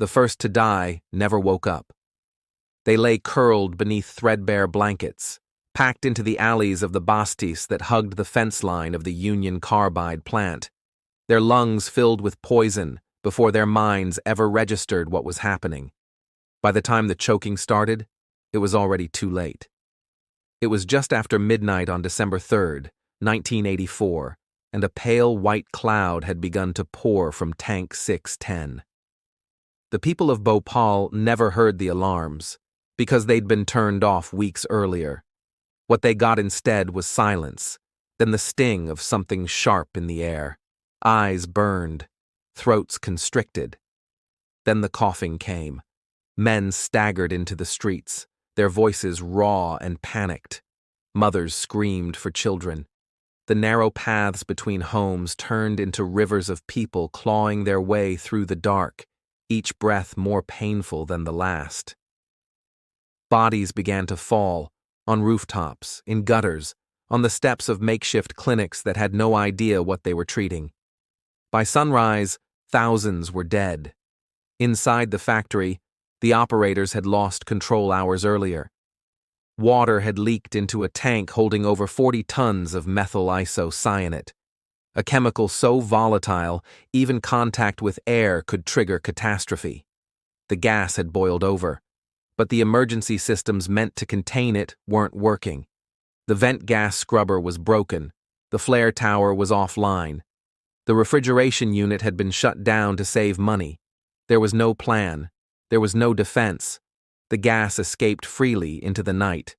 the first to die, never woke up. They lay curled beneath threadbare blankets, packed into the alleys of the bastis that hugged the fence line of the Union Carbide plant, their lungs filled with poison before their minds ever registered what was happening. By the time the choking started, it was already too late. It was just after midnight on December 3rd, 1984, and a pale white cloud had begun to pour from Tank 610. The people of Bhopal never heard the alarms, because they'd been turned off weeks earlier. What they got instead was silence, then the sting of something sharp in the air. Eyes burned, throats constricted. Then the coughing came. Men staggered into the streets, their voices raw and panicked. Mothers screamed for children. The narrow paths between homes turned into rivers of people clawing their way through the dark, each breath more painful than the last. Bodies began to fall, on rooftops, in gutters, on the steps of makeshift clinics that had no idea what they were treating. By sunrise, thousands were dead. Inside the factory, the operators had lost control hours earlier. Water had leaked into a tank holding over 40 tons of methyl isocyanate, a chemical so volatile even contact with air could trigger catastrophe. The gas had boiled over, but the emergency systems meant to contain it weren't working. The vent gas scrubber was broken, the flare tower was offline. The refrigeration unit had been shut down to save money. There was no plan. There was no defense. The gas escaped freely into the night,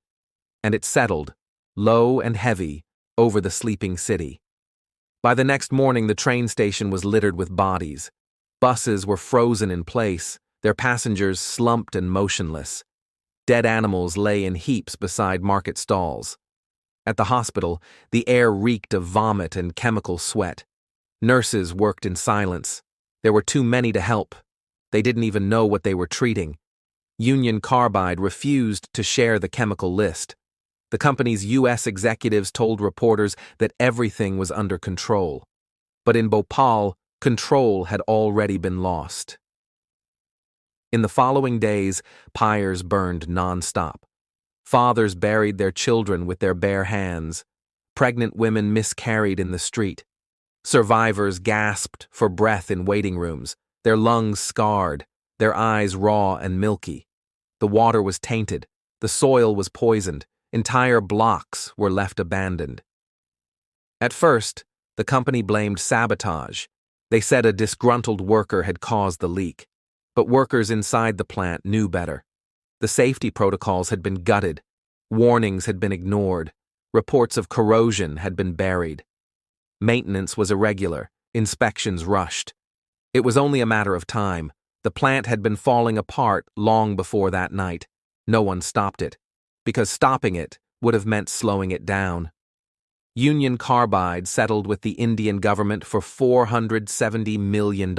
and it settled, low and heavy, over the sleeping city. By the next morning, the train station was littered with bodies. Buses were frozen in place, their passengers slumped and motionless. Dead animals lay in heaps beside market stalls. At the hospital, the air reeked of vomit and chemical sweat. Nurses worked in silence. There were too many to help. They didn't even know what they were treating. Union Carbide refused to share the chemical list. The company's U.S. executives told reporters that everything was under control. But in Bhopal, control had already been lost. In the following days, pyres burned nonstop. Fathers buried their children with their bare hands. Pregnant women miscarried in the street. Survivors gasped for breath in waiting rooms, their lungs scarred, their eyes raw and milky. The water was tainted, the soil was poisoned, entire blocks were left abandoned. At first, the company blamed sabotage. They said a disgruntled worker had caused the leak. But workers inside the plant knew better. The safety protocols had been gutted, warnings had been ignored, reports of corrosion had been buried. Maintenance was irregular, inspections rushed. It was only a matter of time. The plant had been falling apart long before that night. No one stopped it, because stopping it would have meant slowing it down. Union Carbide settled with the Indian government for $470 million.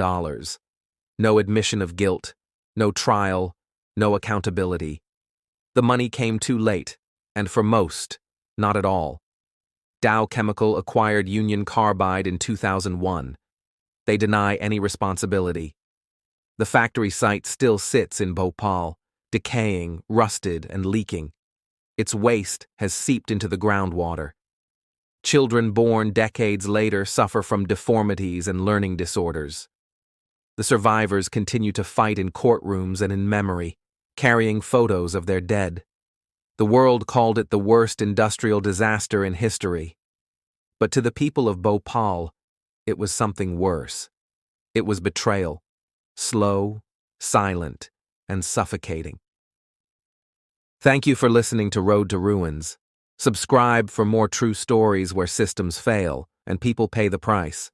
No admission of guilt, no trial, no accountability. The money came too late, and for most, not at all. Dow Chemical acquired Union Carbide in 2001. They deny any responsibility. The factory site still sits in Bhopal, decaying, rusted, and leaking. Its waste has seeped into the groundwater. Children born decades later suffer from deformities and learning disorders. The survivors continue to fight in courtrooms and in memory, carrying photos of their dead. The world called it the worst industrial disaster in history. But to the people of Bhopal, it was something worse. It was betrayal, slow, silent, and suffocating. Thank you for listening to Road to Ruins. Subscribe for more true stories where systems fail and people pay the price.